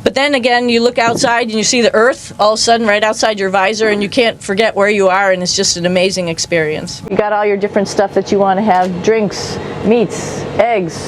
But then again, you look outside and you see the Earth all of a sudden right outside your visor, and you can't forget where you are, and it's just an amazing experience. You got all your different stuff that you want to have: drinks, meats, eggs.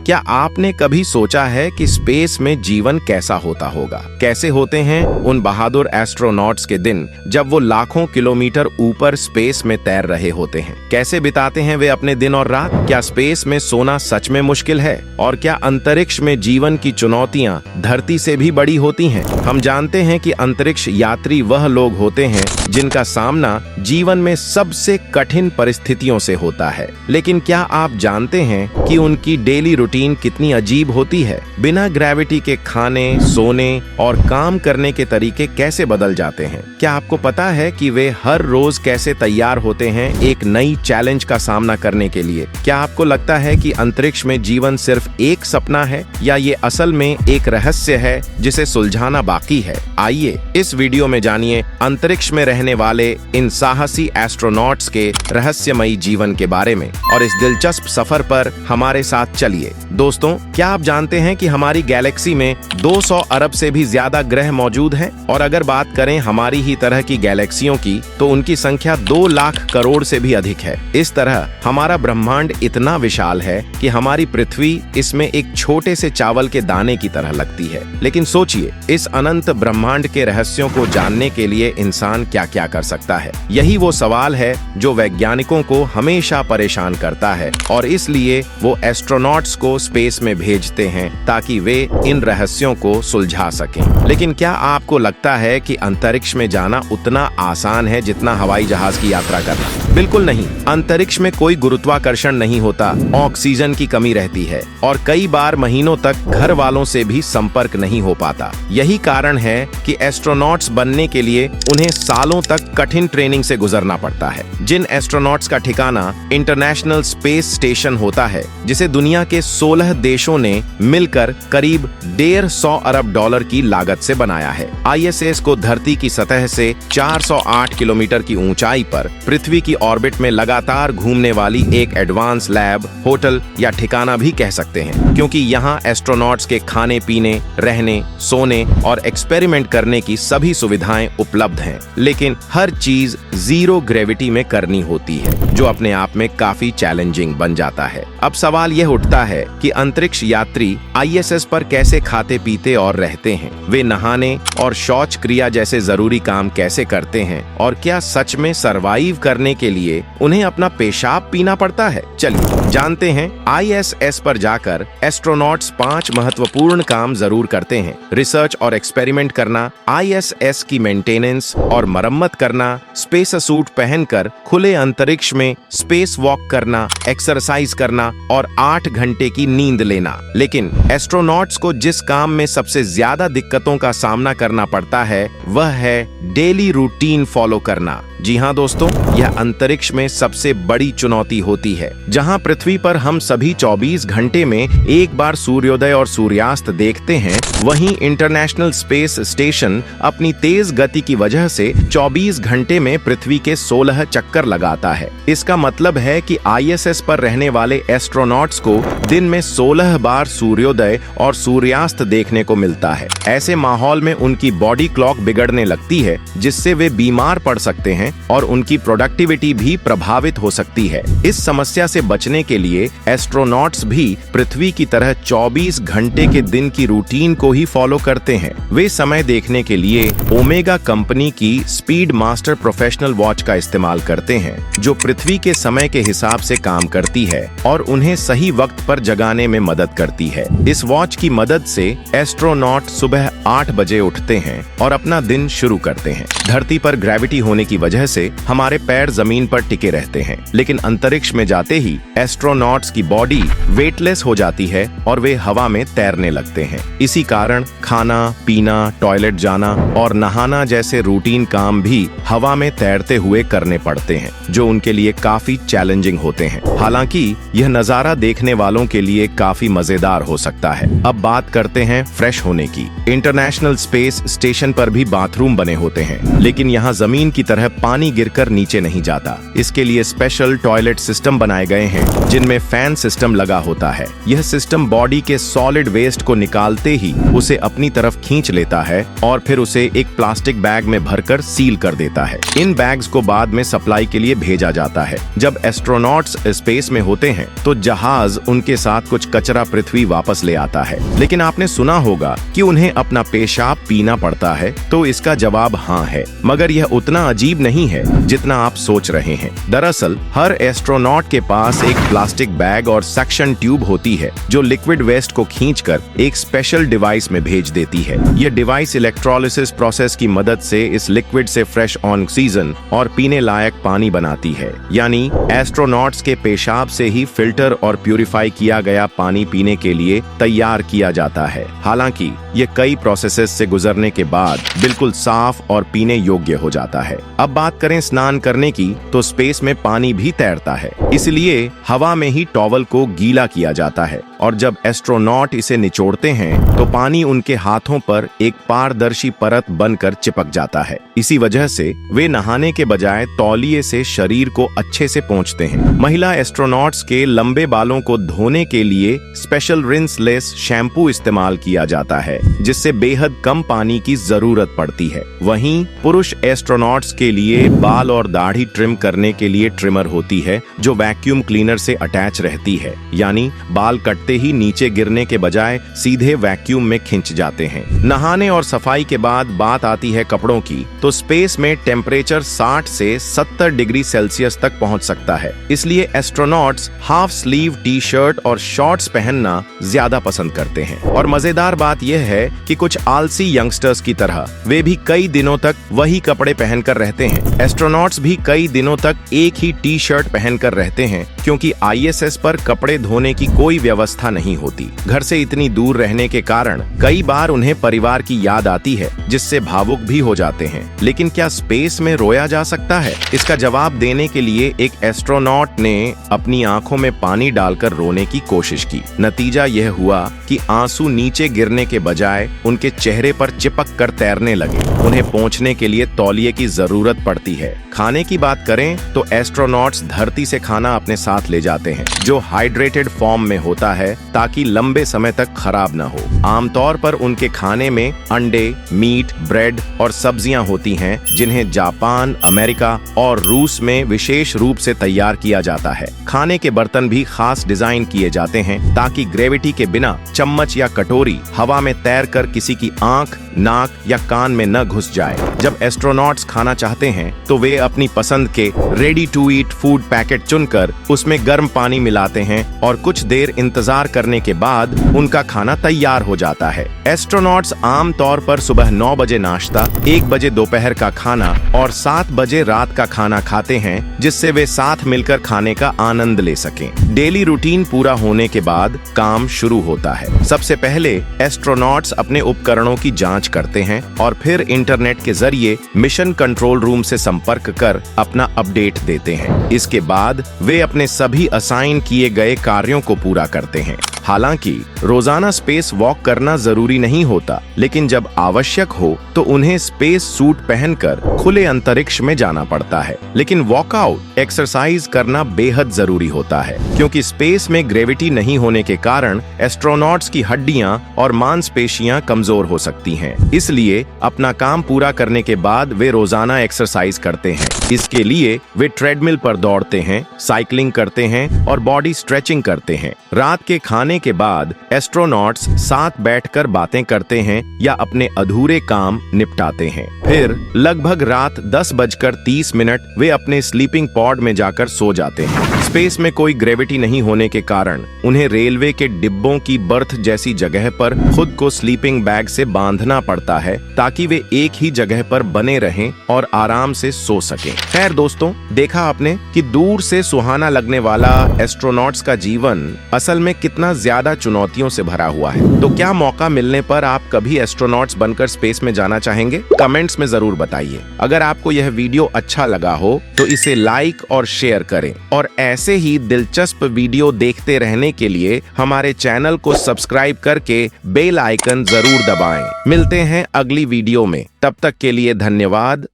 क्या आपने कभी सोचा है कि space में जीवन कैसा होता होगा? कैसे होते हैं उन बहादुर एस्ट्रोनॉट्स के दिन जब वो लाखों किलोमीटर ऊपर स्पेस में तैर रहे होते हैं? कैसे बिताते हैं वे अपने दिन और रात? क्या स्पेस में सोना सच में मुश्किल है? और क्या अंतरिक्ष में जीवन की चुनौतियां धरती से भी बड़ी होती हैं? हम जानते हैं कि अंतरिक्ष यात्री वह लोग होते हैं जिनका सामना जीवन में सबसे कठिन परिस्थितियों से होता है। लेकिन क्या आप जानते हैं कि उनकी डेली रूटीन कितनी अजीब होती है? बिना ग्रेविटी के खाने, सोने और काम करने के तरीके कैसे बदल जाते हैं? क्या आपको पता है कि वे हर रोज कैसे तैयार होते हैं एक नई चैलेंज का सामना करने के लिए? क्या आपको लगता है कि अंतरिक्ष में जीवन सिर्फ एक सपना है, या ये असल में एक रहस्य है जिसे सुलझाना बाकी है? आइए इस वीडियो में जानिए अंतरिक्ष में रहने वाले इन साहसी एस्ट्रोनॉट्स के रहस्यमयी जीवन के बारे में, और इस दिलचस्प सफर पर हमारे साथ चलिए। दोस्तों, क्या आप जानते हैं कि हमारी गैलेक्सी में 200 अरब से भी ज्यादा ग्रह मौजूद हैं? और अगर बात करें हमारी ही तरह की गैलेक्सियों की, तो उनकी संख्या 2 लाख करोड़ से भी अधिक है। इस तरह हमारा ब्रह्मांड इतना विशाल है कि हमारी पृथ्वी इसमें एक छोटे से चावल के दाने की तरह लगती है। लेकिन सोचिए, इस अनंत ब्रह्मांड के रहस्यों को जानने के लिए इंसान क्या क्या कर सकता है? यही वो सवाल है जो वैज्ञानिकों को हमेशा परेशान करता है, और इसलिए वो एस्ट्रोनॉट्स को स्पेस में भेजते हैं ताकि वे इन रहस्यों को सुलझा सकें। लेकिन क्या आपको लगता है कि अंतरिक्ष में जाना उतना आसान है जितना हवाई जहाज की यात्रा करना? बिल्कुल नहीं। अंतरिक्ष में कोई गुरुत्वाकर्षण नहीं होता, ऑक्सीजन की कमी रहती है, और कई बार महीनों तक घर वालों से भी संपर्क नहीं हो पाता। यही कारण है कि एस्ट्रोनॉट्स बनने के लिए उन्हें सालों तक कठिन ट्रेनिंग से गुजरना पड़ता है। जिन एस्ट्रोनॉट्स का ठिकाना इंटरनेशनल स्पेस स्टेशन होता है, जिसे दुनिया के 16 देशों ने मिलकर करीब 150 अरब डॉलर की लागत से बनाया है। ISS को धरती की सतह से 408 किलोमीटर की ऊंचाई पर पृथ्वी की ऑर्बिट में लगातार घूमने वाली एक एडवांस लैब, होटल या ठिकाना भी कह सकते हैं, क्योंकि यहाँ एस्ट्रोनॉट्स के खाने पीने, रहने, सोने और एक्सपेरिमेंट करने की सभी सुविधाएं उपलब्ध हैं। लेकिन हर चीज जीरो ग्रेविटी में करनी होती है, जो अपने आप में काफी चैलेंजिंग बन जाता है। अब सवाल यह उठता है कि अंतरिक्ष यात्री ISS पर कैसे खाते पीते और रहते हैं? वे नहाने और शौच क्रिया जैसे जरूरी काम कैसे करते हैं? और क्या सच में सरवाइव करने के लिए उन्हें अपना पेशाब पीना पड़ता है? चलिए जानते हैं। ISS पर जाकर एस्ट्रोनॉट्स 5 महत्वपूर्ण काम जरूर करते हैं: रिसर्च और एक्सपेरिमेंट करना, ISS की मेंटेनेंस और मरम्मत करना, स्पेस सूट पहनकर खुले अंतरिक्ष में स्पेस वॉक करना, एक्सरसाइज करना और 8 घंटे की नींद लेना। लेकिन एस्ट्रोनॉट्स को जिस काम में सबसे ज्यादा दिक्कतों का सामना करना पड़ता है, वह है डेली रूटीन फॉलो करना। जी हाँ दोस्तों, यह अंतरिक्ष में सबसे बड़ी चुनौती होती है। जहाँ पृथ्वी पर हम सभी 24 घंटे में एक बार सूर्योदय और सूर्यास्त देखते हैं, वहीं इंटरनेशनल स्पेस स्टेशन अपनी तेज गति की वजह से 24 घंटे में पृथ्वी के 16 चक्कर लगाता है। इसका मतलब है कि ISS पर रहने वाले एस्ट्रोनॉट्स को दिन में 16 बार सूर्योदय और सूर्यास्त देखने को मिलता है। ऐसे माहौल में उनकी बॉडी क्लॉक बिगड़ने लगती है, जिससे वे बीमार पड़ सकते हैं और उनकी प्रोडक्टिविटी भी प्रभावित हो सकती है। इस समस्या से बचने के लिए एस्ट्रोनॉट्स भी पृथ्वी की तरह 24 घंटे के दिन की रूटीन को ही फॉलो करते हैं। वे समय देखने के लिए ओमेगा कंपनी की स्पीड मास्टर प्रोफेशनल वॉच का इस्तेमाल करते हैं, जो पृथ्वी के समय के हिसाब से काम करती है और उन्हें सही वक्त पर जगाने में मदद करती है। इस वॉच की मदद से एस्ट्रोनॉट सुबह 8 बजे उठते हैं और अपना दिन शुरू करते हैं। धरती पर ग्रेविटी होने की वजह से हमारे पैर जमीन पर टिके रहते हैं, लेकिन अंतरिक्ष में जाते ही एस्ट्रोनॉट्स की बॉडी वेटलेस हो जाती है और वे हवा में तैरने लगते हैं। इसी कारण खाना पीना, टॉयलेट जाना और नहाना जैसे रूटीन काम भी हवा में तैरते हुए करने पड़ते हैं, जो उनके लिए काफी चैलेंजिंग होते हैं। हालांकि यह नजारा देखने वालों के लिए काफी मजेदार हो सकता है। अब बात करते हैं फ्रेश होने की। इंटरनेशनल स्पेस स्टेशन पर भी बाथरूम बने होते हैं, लेकिन यहाँ जमीन की तरह पानी गिरकर नीचे नहीं जाता। इसके लिए स्पेशल टॉयलेट सिस्टम बनाए गए हैं जिनमें फैन सिस्टम लगा होता है। यह सिस्टम बॉडी के सॉलिड वेस्ट को निकालते ही उसे अपनी तरफ खींच लेता है और फिर उसे एक प्लास्टिक बैग में भरकर सील कर देता है। इन बैग्स को बाद में सप्लाई के लिए भेजा जाता है। जब एस्ट्रोनॉट्स स्पेस में होते हैं तो जहाज उनके साथ कुछ कचरा पृथ्वी वापस ले आता है। लेकिन आपने सुना होगा कि उन्हें अपना पेशाब पीना पड़ता है, तो इसका जवाब हाँ है, मगर यह उतना अजीब नहीं है जितना आप सोच रहे हैं। दरअसल हर एस्ट्रोनॉट के पास एक प्लास्टिक बैग और सक्शन ट्यूब होती है जो लिक्विड वेस्ट को खींचकर एक स्पेशल डिवाइस में भेज देती है। यह डिवाइस इलेक्ट्रोलिसिस प्रोसेस की मदद से इस लिक्विड से फ्रेश ऑक्सीजन और पीने लायक पानी बनाती है। यानी एस्ट्रोनॉट्स के पेशाब से ही फिल्टर और प्यूरिफाई किया गया पानी पीने के लिए तैयार किया जाता है। हालांकि ये कई प्रोसेसेस से गुजरने के बाद बिल्कुल साफ और पीने योग्य हो जाता है। अब बात करें स्नान करने की, तो स्पेस में पानी भी तैरता है, इसलिए हवा में ही टॉवल को गीला किया जाता है और जब एस्ट्रोनॉट इसे निचोड़ते हैं तो पानी उनके हाथों पर एक पारदर्शी परत बनकर चिपक जाता है। इसी वजह से वे नहाने के बजाय तौलिए से शरीर को अच्छे से पोंछते हैं। महिला एस्ट्रोनॉट्स के लंबे बालों को धोने के लिए स्पेशल रिंसलेस शैम्पू इस्तेमाल किया जाता है, जिससे बेहद कम पानी की जरूरत पड़ती है। वहीं पुरुष एस्ट्रोनॉट्स के लिए बाल और दाढ़ी ट्रिम करने के लिए ट्रिमर होती है जो वैक्यूम क्लीनर से अटैच रहती है, यानी बाल कटते ही नीचे गिरने के बजाय सीधे वैक्यूम में खिंच जाते हैं। नहाने और सफाई के बाद बात आती है कपड़ों की, तो स्पेस में टेम्परेचर 60 से 70 डिग्री सेल्सियस तक पहुंच सकता है। इसलिए astronauts half sleeve T shirt और शॉर्ट्स पहनना ज्यादा पसंद करते हैं। और मजेदार बात यह है कि कुछ आलसी यंगस्टर्स की तरह वे भी कई दिनों तक वही कपड़े पहनकर रहते हैं। एस्ट्रोनॉट्स भी कई दिनों तक एक ही टी शर्ट पहनकर रहते हैं, क्योंकि ISS पर कपड़े धोने की कोई व्यवस्था नहीं होती। घर से इतनी दूर रहने के कारण कई बार उन्हें परिवार की याद आती है, जिससे भावुक भी हो जाते हैं। लेकिन क्या स्पेस में रोया जा सकता है? इसका जवाब देने के लिए एक एस्ट्रोनॉट ने अपनी आंखों में पानी डालकर रोने की कोशिश की। नतीजा यह हुआ कि आंसू नीचे गिरने के बजाय उनके चेहरे पर चिपक कर तैरने लगे। उन्हें पोंछने के लिए तौलिए की जरूरत पड़ती है। खाने की बात करें तो एस्ट्रोनॉट्स धरती से खाना अपने साथ ले जाते हैं, जो हाइड्रेटेड फॉर्म में होता है ताकि लंबे समय तक खराब न हो। आमतौर पर उनके खाने में अंडे, मीट, ब्रेड और सब्जियां होती हैं, जिन्हें जापान, अमेरिका और रूस में विशेष रूप से तैयार किया जाता है। खाने के बर्तन भी खास डिजाइन किए जाते हैं ताकि ग्रेविटी के बिना चम्मच या कटोरी हवा में तैरकर किसी की आंख, नाक या कान में न घुस जाए। जब एस्ट्रोनॉट्स खाना चाहते हैं तो वे अपनी पसंद के ready to eat food packet चुनकर उसमें गर्म पानी मिलाते हैं और कुछ देर इंतजार करने के बाद उनका खाना तैयार हो जाता है। एस्ट्रोनॉट्स आम तौर पर सुबह 9 बजे नाश्ता, 1 बजे दोपहर का खाना और 7 बजे रात का खाना खाते हैं, जिससे वे साथ मिलकर खाने का आनंद ले सकें। डेली रूटीन पूरा होने के बाद काम शुरू होता है। सबसे पहले एस्ट्रोनॉट्स अपने उपकरणों की जांच करते हैं और फिर इंटरनेट के जरिए मिशन कंट्रोल रूम से संपर्क कर अपना अपडेट देते हैं। इसके बाद वे अपने सभी असाइन किए गए कार्यों को पूरा करते हैं। हालांकि रोजाना स्पेस वॉक करना जरूरी नहीं होता, लेकिन जब आवश्यक हो तो उन्हें स्पेस सूट पहनकर खुले अंतरिक्ष में जाना पड़ता है। लेकिन वॉकआउट एक्सरसाइज करना बेहद जरूरी होता है, क्योंकि स्पेस में ग्रेविटी नहीं होने के कारण एस्ट्रोनॉट्स की हड्डियां और मांसपेशियां कमजोर हो सकती हैं। इसलिए अपना काम पूरा करने के बाद वे रोजाना एक्सरसाइज करते हैं। इसके लिए वे ट्रेडमिल पर दौड़ते हैं, साइकिलिंग करते हैं और बॉडी स्ट्रेचिंग करते हैं। रात के खाने के बाद एस्ट्रोनॉट्स साथ बैठकर बातें करते हैं या अपने अधूरे काम निपटाते हैं। फिर लगभग रात 10:30 वे अपने स्लीपिंग पॉड में जाकर सो जाते हैं। स्पेस में कोई ग्रेविटी नहीं होने के कारण उन्हें रेलवे के डिब्बों की बर्थ जैसी जगह पर खुद को स्लीपिंग बैग से बांधना पड़ता है, ताकि वे एक ही जगह पर बने रहें और आराम से सो सकें। खैर दोस्तों, देखा आपने कि दूर से सुहाना लगने वाला एस्ट्रोनॉट्स का जीवन असल में कितना ज्यादा चुनौतियों से भरा हुआ है। तो क्या मौका मिलने पर आप कभी एस्ट्रोनॉट्स बनकर स्पेस में जाना चाहेंगे? कमेंट्स में जरूर बताइए। अगर आपको यह वीडियो अच्छा लगा हो तो इसे लाइक और शेयर करें, और ऐसे ही दिलचस्प वीडियो देखते रहने के लिए हमारे चैनल को सब्सक्राइब करके बेल आइकन जरूर दबाएं। मिलते हैं अगली वीडियो में, तब तक के लिए धन्यवाद।